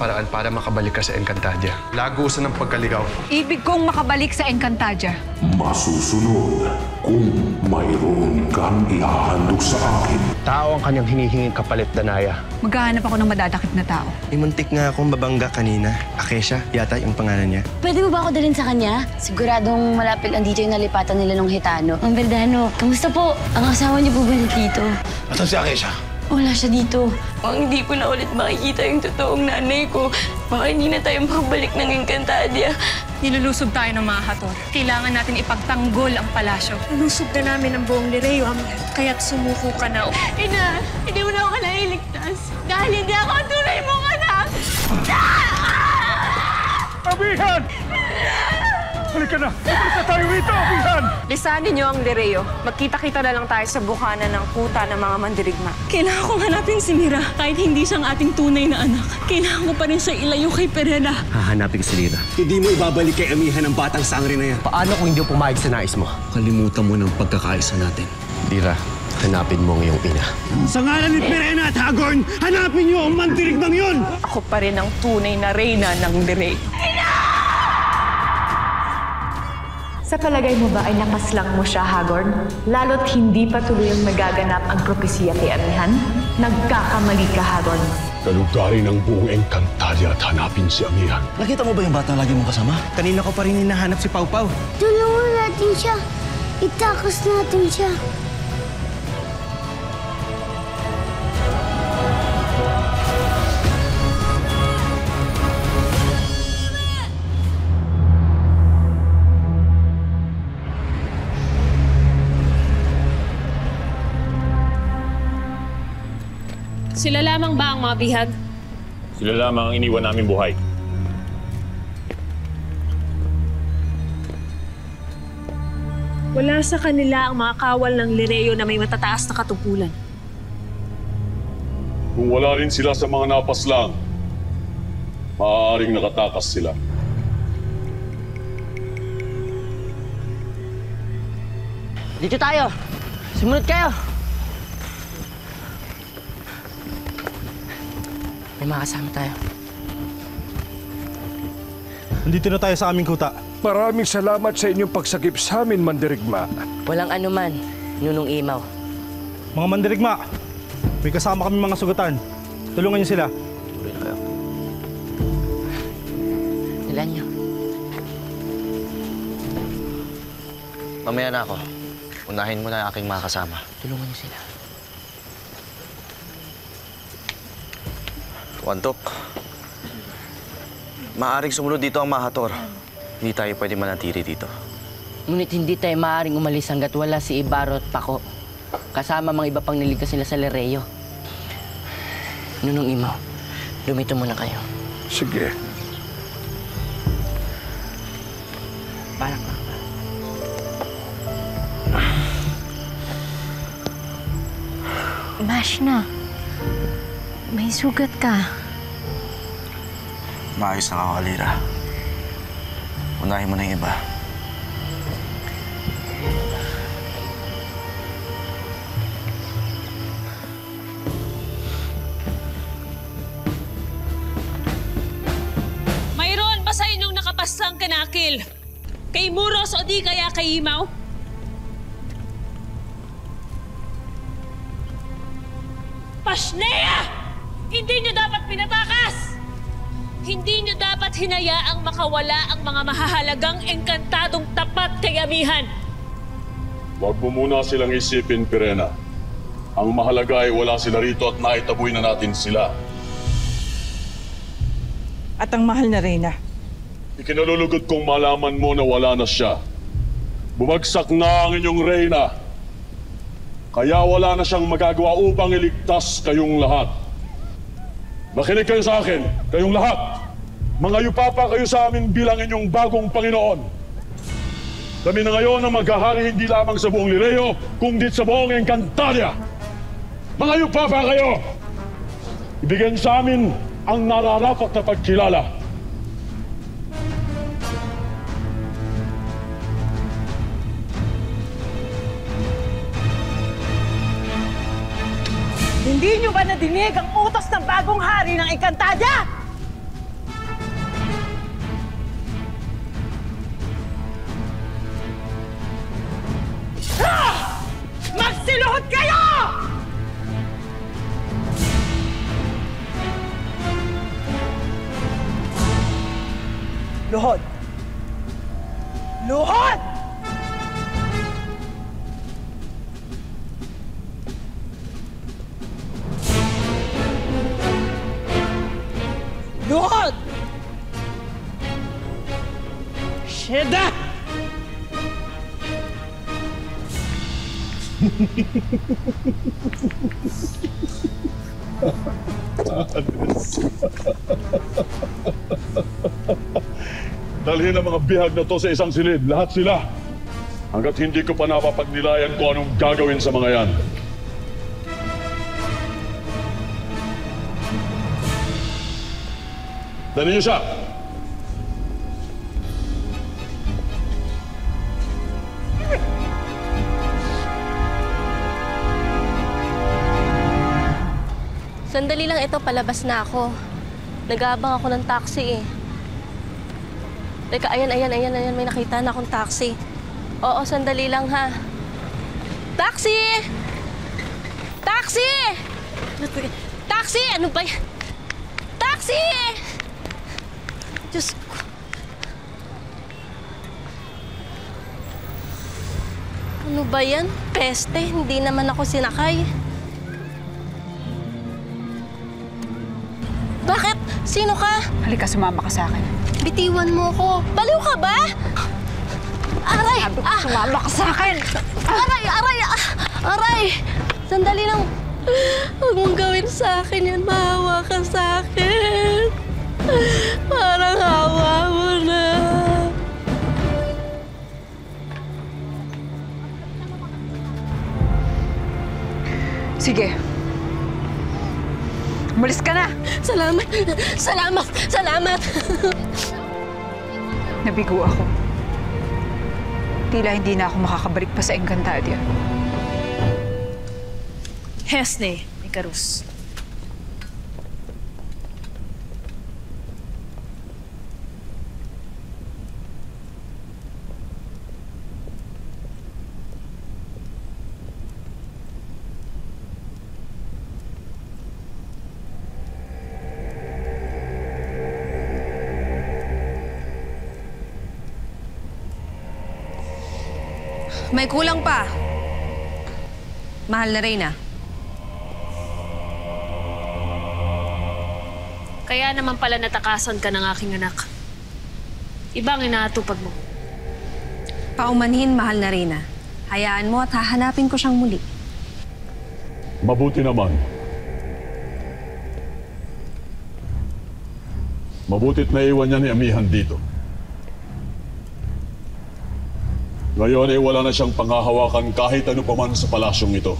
paraan para makabalik ka sa Encantadia. Lagusan ng pagkaligaw. Ibig kong makabalik sa Encantadia. Masusunod kung mayroon kang ihahandog sa akin. Tao ang kanyang hinihinging kapalit, Danaya. Maghahanap ako ng madadakip na tao. Muntik nga akong mabangga kanina. Akesha, yata yung pangalan niya. Pwede mo ba ako dalhin sa kanya? Siguradong malapit lang dito yung nalipatan nila ng Hitano. Ang Verdano, kamusta po? Ang asawa niyo po ba dito? Asan si Akesha? Wala siya dito. Ang hindi ko na ulit makikita yung totoong nanay ko. Baka hindi na tayo makabalik ng Encantadia. Nilulusob tayo ng mga hator. Kailangan natin ipagtanggol ang palasyo. Nalusob na namin ang buong Lireo, kaya't sumuko ka na. Ina, hindi mo na ako nailigtas. Dahil hindi ako ang tunay mong anak! Amihan! Halika na! Halika na tayo rito, Amihan! Lisanin niyo ang Lireo. Magkita-kita na lang tayo sa bukana ng kuta ng mga mandirigma. Kailangan kong hanapin si Mira. Kahit hindi siyang ating tunay na anak, kailangan ko pa rin siya ilayo kay Perena. Hahanapin ko si Lira. Hindi mo ibabalik kay Amihan ang batang sangre na yan. Paano kung hindi mo pumayag sa nais mo? Kalimutan mo ng pagkakaisa natin. Lira, hanapin mo ang iyong ina. Sa ngalan ni Perena at Hagorn, hanapin niyo ang mandirigmang yun! Ako pa rin ang tunay na reyna ng Lireo. Sa palagay mo ba ay nakaslang mo siya, Hagorn? Lalo't hindi pa tuloy ang nagaganap ang propesiya kay Amihan? Nagkakamali ka, Hagorn. Galugarin ang buong Encantadia at hanapin si Amihan. Nakita mo ba yung batang lagi mong kasama? Kanina ko pa rin hinahanap si Pau Pau. Tulungan natin siya. Itakas natin siya. Sila lamang ba ang mga bihag? Sila lamang ang iniwan namin buhay. Wala sa kanila ang mga kawal ng Lireo na may matataas na katupulan. Kung wala rin sila sa mga napaslang, maaaring nakatakas sila. Dito tayo. Sumunod kayo. May mga kasama tayo. Nandito na tayo sa aming kuta. Maraming salamat sa inyong pagsagip sa amin, Mandirigma. Walang anuman, Nunong Imaw. Mga mandirigma, may kasama kami mga sugatan. Tulungan niyo sila. Ilan niyo? Mamaya na ako. Unahin mo na ang aking mga kasama. Tulungan niyo sila. Wantok. Maaring sumunod dito ang Mahator. Hindi tayo pwede manatili dito. Ngunit hindi tayo maaaring umalis hanggat wala si Ibaro at Paco. Kasama mga iba pang niligtas nila sa Lireo. Nunong Imaw, lumito muna kayo. Sige. Parang Mash na. May sugat ka. Maayos na ako, Lira. Unahin mo na yung iba. Mayroon ba sa inyong nakapaslang kanakil? Kay Muros o di kaya kay Imaw? Pasnea! Hindi niyo dapat pinatakas! Hindi niyo dapat hinayaang makawala ang mga mahahalagang engkantadong tapat kay Amihan! Huwag mo muna silang isipin, Perena. Ang mahalaga ay wala sila rito at naitaboy na natin sila. At ang mahal na reyna. Ikinalulugod kong malaman mo na wala na siya. Bumagsak na ang inyong reyna. Kaya wala na siyang magagawa upang iligtas kayong lahat. Makinig kayo sa akin, kayong lahat. Mga yupapa kayo sa amin bilang inyong bagong Panginoon. Kami na ngayon ang maghahari hindi lamang sa buong Lireo, kundi sa buong Encantadia. Mga yupapa kayo! Ibigyan sa amin ang nararapat na pagkilala. Hindi niyo ba nadinig ang utos ng bagong hari ng Encantadia? Luhod! Luhod! Luhod! Sheda! Dalhin ang mga bihag na to sa isang silid, lahat sila. Hanggat hindi ko pa napapagnilayan kung anong gagawin sa mga yan. Dali niyo siya! Sandali lang ito, palabas na ako. Nag-aabang ako ng taxi eh. Teka, ayan, may nakita na akong taxi. Oo, sandali lang ha. Taxi! Taxi! Taxi! Ano ba yan? Taxi! Diyos ko. Ano ba yan? Peste, hindi naman ako sinakay. Bakit? Sino ka? Halika, sumama ka sa akin. Bitiwan mo ko. Baliw ka ba? Aray! Sabi ko, sumama ka sa akin! Aray! Aray! Aray! Sandali lang. Huwag mong gawin sa akin yan. Mahawa ka sa akin. Parang hawa mo na. Sige. Umalis ka na! Salamat! Salamat! Salamat! Nabigo ako. Tila hindi na ako makakabalik pa sa Encantadia. Hesne, Icarus. May kulang pa. Mahal na Reyna. Kaya naman pala natakasan ka ng aking anak. Ibang inaatupag mo. Paumanhin, mahal na Reyna. Hayaan mo at hahanapin ko siyang muli. Mabuti naman. Mabutit naiwan niya ni Amihan dito. Ngayon ay wala na siyang panghahawakan kahit ano pa man sa palasyong ito.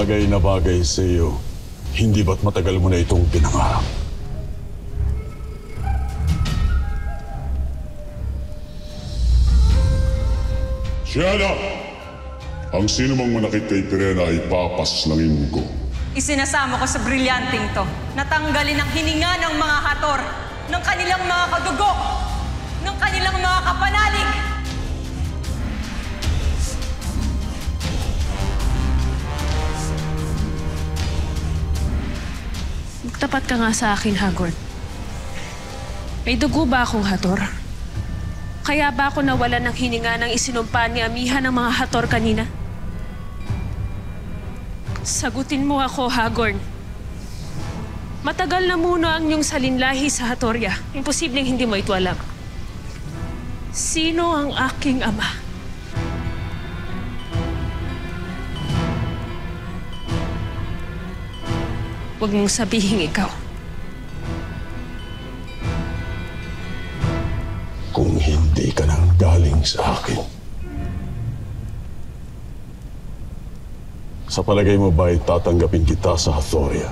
Bagay na bagay sa iyo, hindi ba't matagal mo na itong pinangarap? Shiana! Ang sino mang manakit kay Pirena ay papaslangin ko. Isinasama ko sa brilyanting to. Natanggalin ang hininga ng mga hator, ng kanilang mga kadugo, ng kanilang mga kapanalig. Magtapat ka nga sa akin, Hagorn. May dugo ba akong hator? Kaya ba ako nawala ng hininga ng isinumpa ni Amihan ng mga hator kanina? Sagutin mo ako, Hagorn. Matagal na muna ang iyong salinlahi sa Hatoria. Imposibleng hindi mo ito alam. Sino ang aking ama? Huwag mong sabihin ikaw. Kung hindi ka nang galing sa akin, Sa palagay mo ba ay tatanggapin kita sa Hathoria?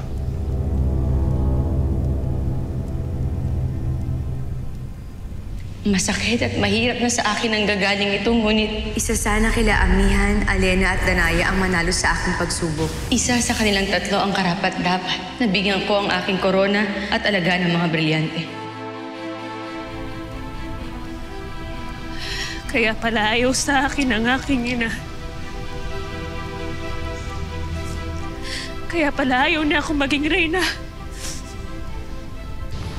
Masakit at mahirap na sa akin ang gagaling ito, ngunit isa sana kila Amihan, Alena at Danaya ang manalo sa aking pagsubok. isa sa kanilang tatlo ang karapat-dapat. Nabigyan ko ang aking korona at alagaan ng mga brilyante. Kaya pala ayaw sa akin ang aking ina. Kaya pala ayaw na ako maging reyna.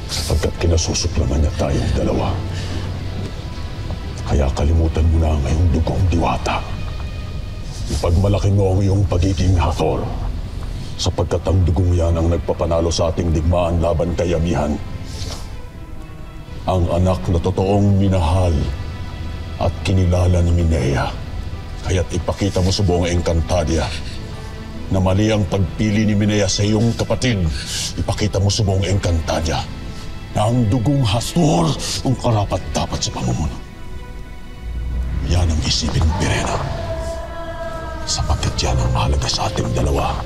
Sapagkat kinasusuplaman niya tayong dalawa. Kaya kalimutan mo na ang iyong dugong diwata. Ipagmalaki mo ang iyong pagiging Hathor. Sapagkat ang dugong yan ang nagpapanalo sa ating digmaan laban kay Amihan. Ang anak na totoong minahal at kinilala ni Minea. Kaya't ipakita mo sa buong Encantadia na mali ang pagpili ni Minea sa iyong kapatid. Ipakita mo sa buong Encantadia na ang dugong Hathor ang karapat-dapat sa pamumuno. Yan ang isipin mo, Pirena. Sapagkat yan ang mahalaga sa ating dalawa.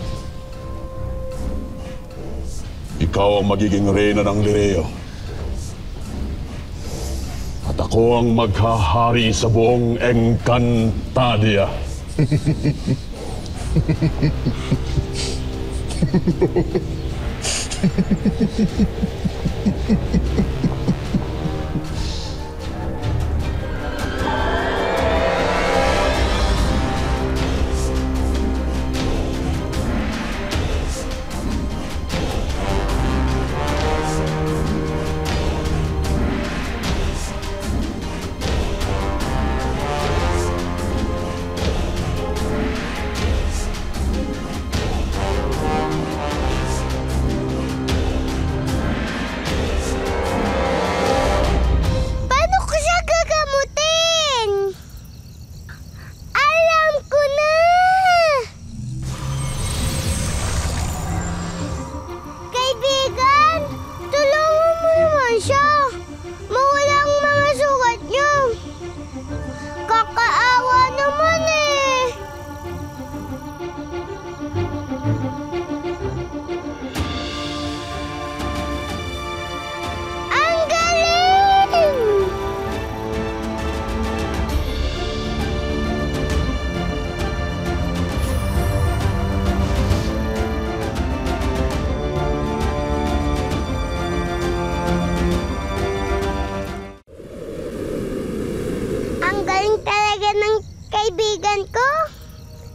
Ikaw ang magiging reyna ng Lireo. At ako ang maghahari sa buong Encantadia.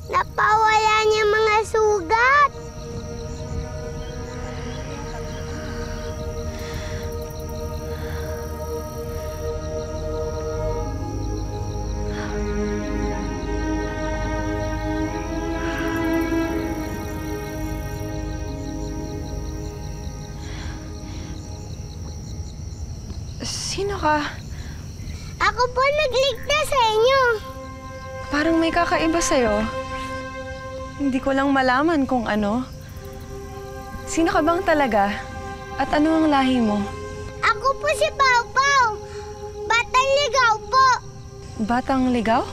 Napawala niya mga sugat. Sino ka? Ako po nagligtas sa inyo. Parang may kakaiba sa'yo. Hindi ko lang malaman kung ano. Sino ka bang talaga? At ano ang lahi mo? Ako po si Pau Pau. Batang ligaw po. Batang ligaw?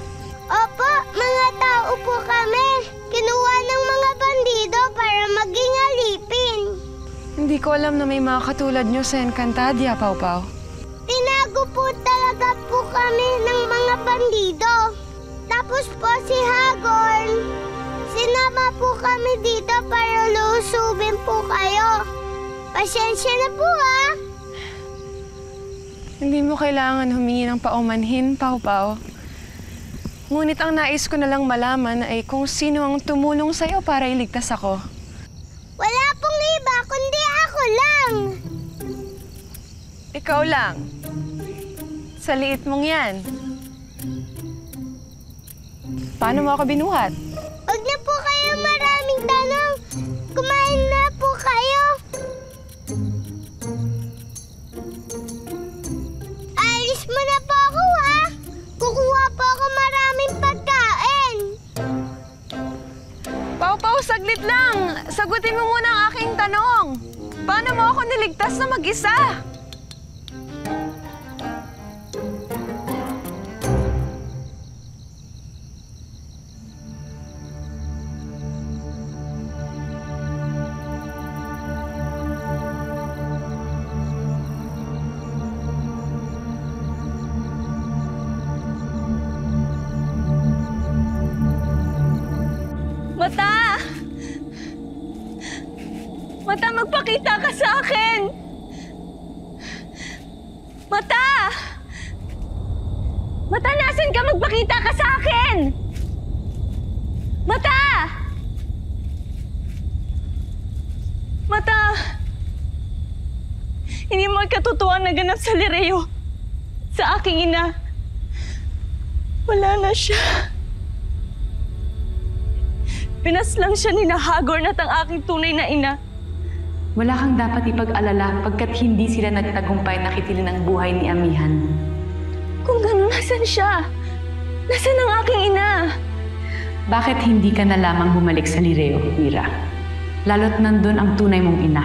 Opo, mga tao po kami. Kinuha ng mga bandido para maging alipin. Hindi ko alam na may mga katulad nyo sa Encantadia, Pau Pau. Tinago po talaga po kami ng mga bandido. Tapos po si Hagorn, sinama po kami dito para lusubin po kayo. Pasensya na po ah. Hindi mo kailangan humingi ng paumanhin, Pau Pau. Ngunit ang nais ko na lang malaman ay kung sino ang tumulong sa'yo para iligtas ako. Wala pong iba, kundi ako lang. Ikaw lang. Sa liit mong yan. Paano mo ako binuhat? Huwag na po kayo maraming tanong. Kumain na po kayo. Alis mo na po ako ha. Kukuha po ako maraming pagkain. Pau Pau, saglit lang. Sagutin mo muna ang aking tanong. Paano mo ako niligtas na mag-isa? Mata, magpakita ka sa akin! Mata! Mata, nasan ka? Magpakita ka sa akin! Mata! Mata! Hindi mo katotohanan naganap sa Lireo. Sa aking ina. Wala na siya. Pinaslang siya ni Hagorn at ang aking tunay na ina. Wala kang dapat ipag-alala pagkat hindi sila nagtagumpay na kitilin ang buhay ni Amihan. Kung gano'n, nasan siya? Nasan ang aking ina? Bakit hindi ka na lamang bumalik sa Lireo, Mira? Lalo't nandun ang tunay mong ina.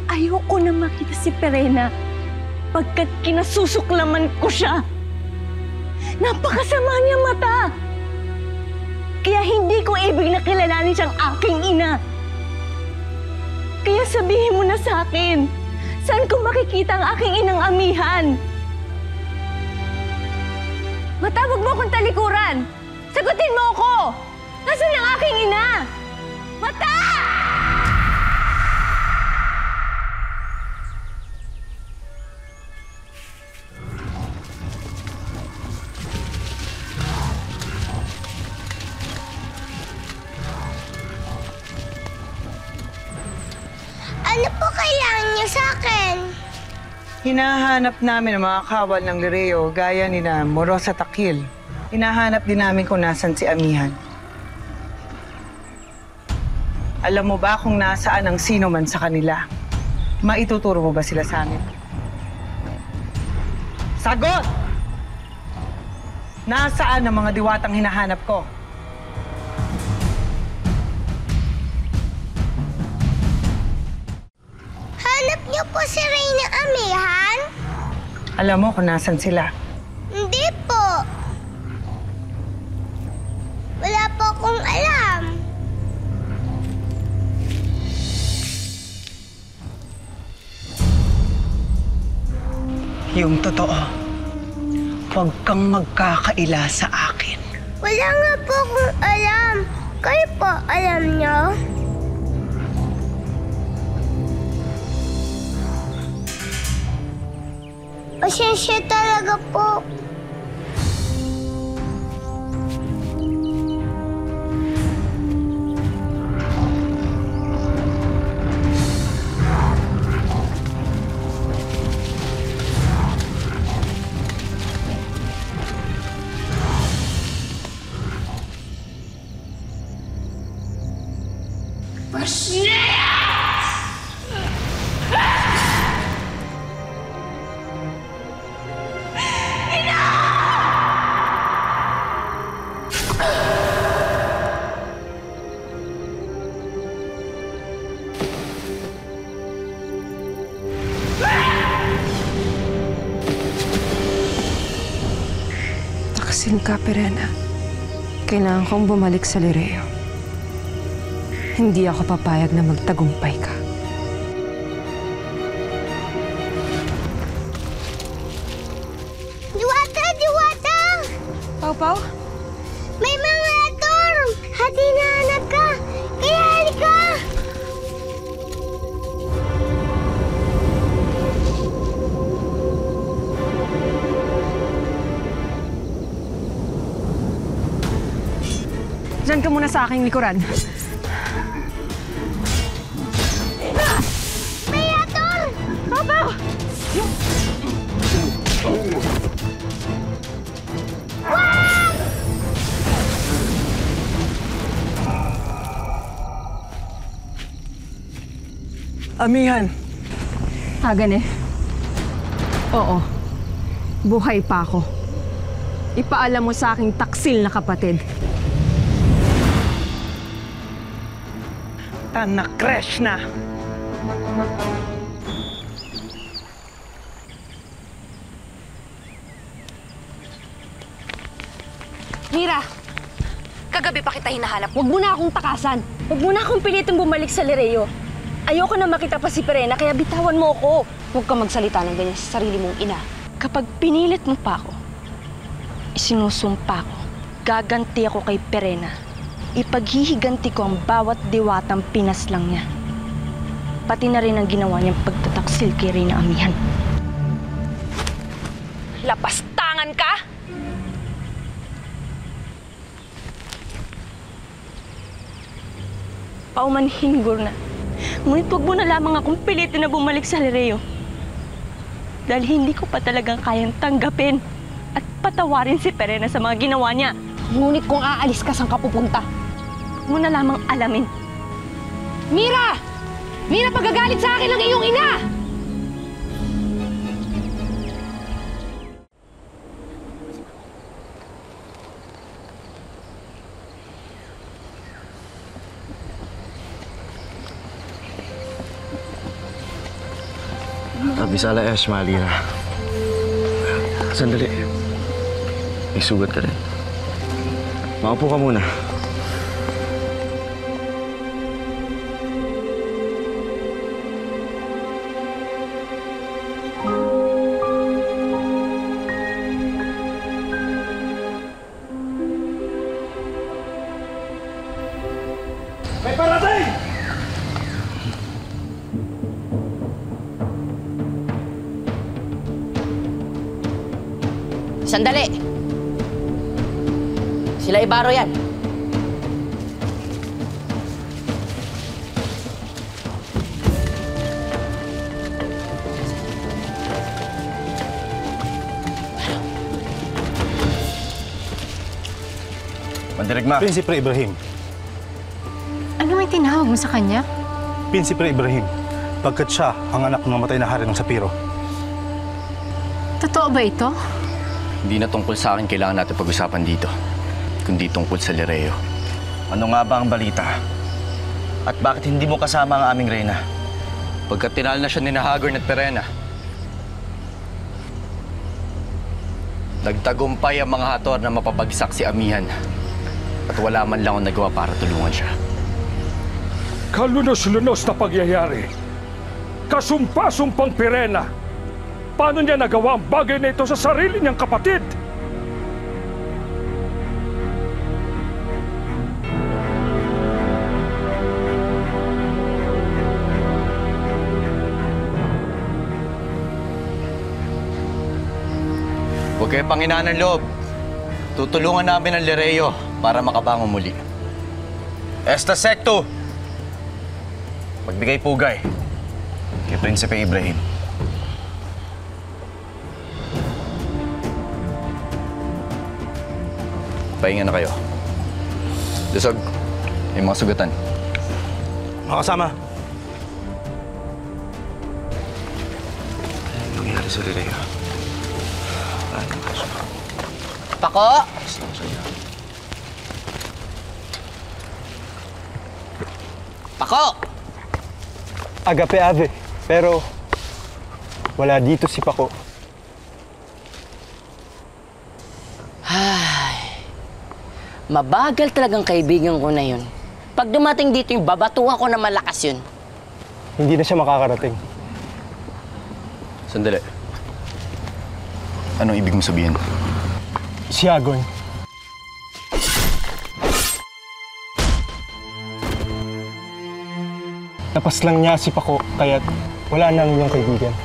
Ayoko na makita si Perena pagkat kinasusuklaman ko siya. Napakasama niya, Mata. Kaya hindi ko ibig na kilalanin siyang aking ina. Kaya sabihin mo na sa akin, saan ko makikita ang aking inang Amihan? Mata, wag mo akong talikuran. Sagutin mo ako. Nasaan ang aking ina? Mata! Ano po kailangan niyo sa akin? Hinahanap namin ang mga kawal ng Lireo gaya ni na Moros at Akil. Hinahanap din namin kung nasan si Amihan. Alam mo ba kung nasaan ang sino man sa kanila? Maituturo mo ba sila sa amin? Sagot! Nasaan ang mga diwatang hinahanap ko? Hanap niyo po si Reyna Amihan? Alam mo kung nasan sila? Hindi po. Wala po akong alam. Yung totoo, huwag kang magkakaila sa akin. Wala nga po akong alam. Kayo po, alam niyo? Pasensya talaga po. Taksin ka, Perena. Kailangan kong bumalik sa Lireo. Hindi ako papayag na magtagumpay ka. Diwata! Diwata! Pau-Pau? May mga ator! Hati na anak ka! Kaya halika! Diyan ka muna sa aking likuran. May ator! Pau-Pau! Amihan! Hagane. Oo. Buhay pa ako. Ipaalam mo sa aking taksil na kapatid. Tanak crash na! Mira! Kagabi pa kita hinahanap. Huwag mo na akong takasan. Huwag mo na akong pilitin bumalik sa Lireo. Ayoko na makita pa si Perena, kaya bitawan mo ako. Huwag ka magsalita ng ganyan sa sarili mong ina. Kapag pinilit mo pa ako, isinusumpa ko, gaganti ako kay Perena. Ipaghihiganti ko ang bawat diwatang pinaslang niya. pati na rin ang ginawa niyang pagtataksil kay Reyna Amihan. Lapastangan ka? Paumanhin, Gurna. Ngunit huwag mo na lamang akong pilitin na bumalik sa Lereo. Dahil hindi ko pa talagang kayang tanggapin at patawarin si Perena sa mga ginawa niya. Ngunit kung aalis ka, saan ka pupunta? Huwag mo na lamang alamin. Mira! Mira, pagagalit sa akin ng iyong ina! Bisala Ash, Malira. Sandali. May sugat ka rin. Maupo ka muna. May parating! Sandali! Sila Ibaro yan. Mandirigma. Prinsipe Ibrahim. Ano may tinawag mo sa kanya? Prinsipe Ibrahim. Pagkat siya ang anak ng namatay na hari ng Sapiro. Totoo ba ito? Hindi na tungkol sa akin kailangan natin pag-usapan dito, kundi tungkol sa Lereo. Ano nga ba ang balita? At bakit hindi mo kasama ang aming Reyna? Pagkat tinalo na siya ni Hagorn at Perena, nagtagumpay ang mga Hator na mapabagsak si Amihan. At wala man lang akong nagawa para tulungan siya. Kalunos-lunos na pagyayari. Kasumpa-sumpang Perena. Paano niya nagawa ang bagay na ito sa sarili niyang kapatid? Huwag kayo panghinaan ng loob. Tutulungan namin ang Lereo para makabangon muli. Esta Secto! Magbigay pugay kay Prinsipe Ibrahim. Pahinga na kayo. Lusog, may mga sugatan. Mga kasama. Ano nangyari sa Lereo? Pako! Pako! Agape Ave, pero wala dito si Pako. Mabagal talagang kaibigan ko na yun. Pag dumating dito yung babatuhan ko na malakas yun. Hindi na siya makakarating. Sandali. Anong ibig mo sabihin? Si Hagorn. Napaslang niya si Pako, kaya't wala na ang iyong kaibigan.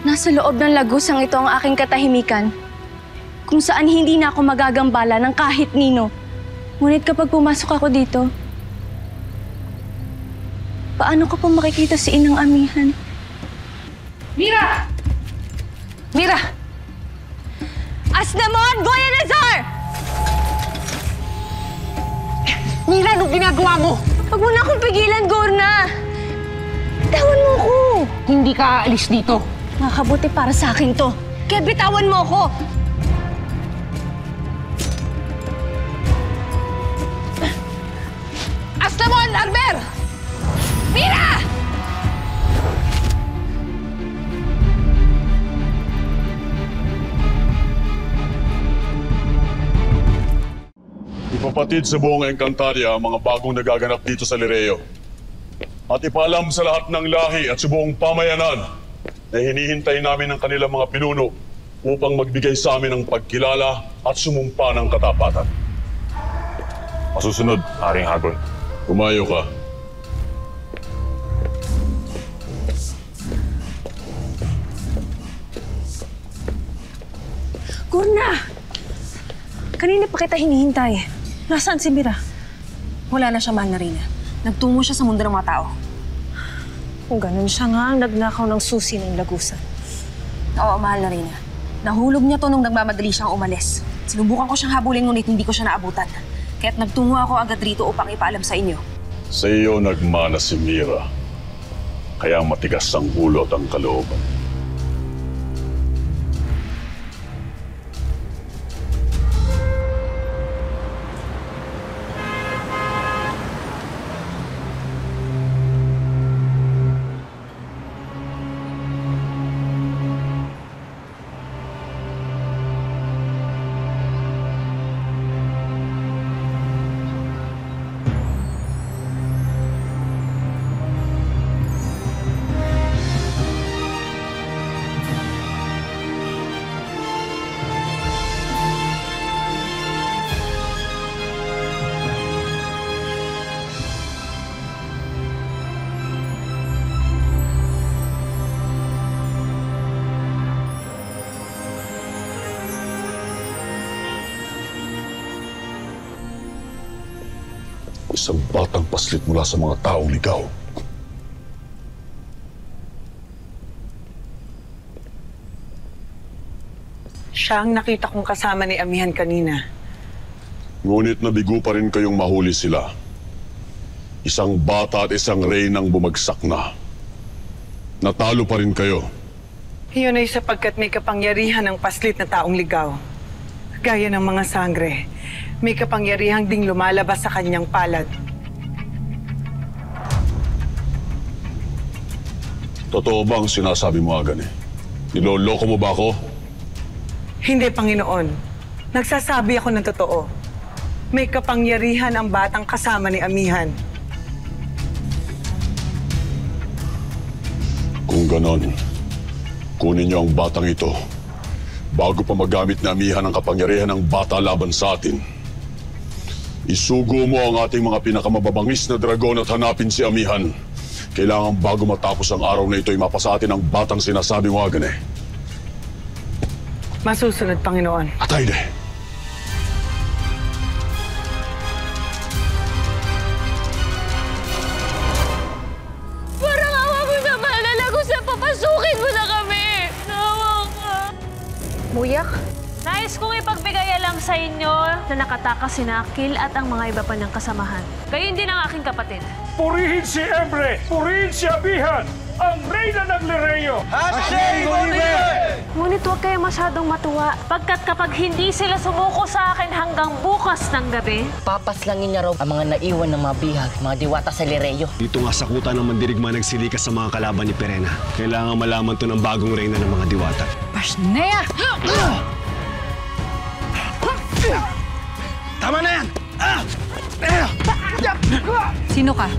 Nasa loob ng lagusang ito ang aking katahimikan, kung saan hindi na ako magagambala ng kahit nino. Ngunit kapag pumasok ako dito, paano ko po makikita si Inang Amihan? Mira! Mira! Asnamon! Goya Nazar! Mira, anong ginagawa mo? Huwag mo na akong pigilan, Gorna! Bitawan mo ko! Hindi ka aalis dito. Makakabuti para sa akin to. Kaya bitawan mo ako! Asnamon! Arber! Mira! Ipapatid sa buong Encantadia ang mga bagong nagaganap dito sa Lireo. At ipaalam sa lahat ng lahi at sa buong pamayanan na hinihintay namin ang kanilang mga pinuno upang magbigay sa amin ng pagkilala at sumumpa ng katapatan. Masusunod, Haring Hagon. Kumayo ka. Gorna! Kanina pa kita hinihintay. Nasaan si Mira? Wala na siya, mahal na Reyna. Nagtungo siya sa mundo ng mga tao. Kung ganun siya nga ang nagnakaw ng susi ng lagusan. Oo, mahal na Reyna. Nahulog niya to nung nagmamadali siyang umalis. Sinubukan ko siyang habulin ngunit hindi ko siya naabutan. Kaya't nagtungo ako agad rito upang ipaalam sa inyo. Sa iyo nagmana si Mira. Kaya matigas ang ulo at ang kalooban. Isang batang paslit mula sa mga taong ligaw. Siya ang nakita kong kasama ni Amihan kanina. Ngunit nabigo pa rin kayong mahuli sila. Isang bata at isang reynang bumagsak na. Natalo pa rin kayo. Iyon ay sapagkat may kapangyarihan ng paslit na taong ligaw. Gaya ng mga sangre, may kapangyarihang ding lumalabas sa kanyang palad. Totoo ba ang sinasabi mo, Agane? Niloloko mo ba ako? Hindi, Panginoon. Nagsasabi ako ng totoo. May kapangyarihan ang batang kasama ni Amihan. Kung ganon, kunin niyo ang batang ito bago pa magamit na Amihan ang kapangyarihan ng bata laban sa atin. Isugo mo ang ating mga pinakamababangis na dragon at hanapin si Amihan. Kailangan bago matapos ang araw na ito ay mapasa atin ang batang sinasabi mo, Agane. Masusunod, Panginoon. Atayde! Parang awa mo naman! Lalagusan, papasukin mo na kami! Nawa ka! Muyak? Nais kong ipagbigay alam sa inyo na nakatakas si Nakil at ang mga iba pa niyang kasamahan. Gayon din ang aking kapatid. Purihin si Emre! Purihin si Amihan! Ang Reyna ng Lireo! Ngunit huwag kayo masyadong matuwa pagkat kapag hindi sila sumuko sa akin hanggang bukas ng gabi, Papaslangin niya raw ang mga naiwan ng mga bihag, mga diwata sa Lireo. Dito nga sa kuta ng mandirigma nagsilikas sa mga kalaban ni Perena. Kailangan malaman to ng bagong reyna ng mga diwata. Pasnea! Tama na yan! Sino ka?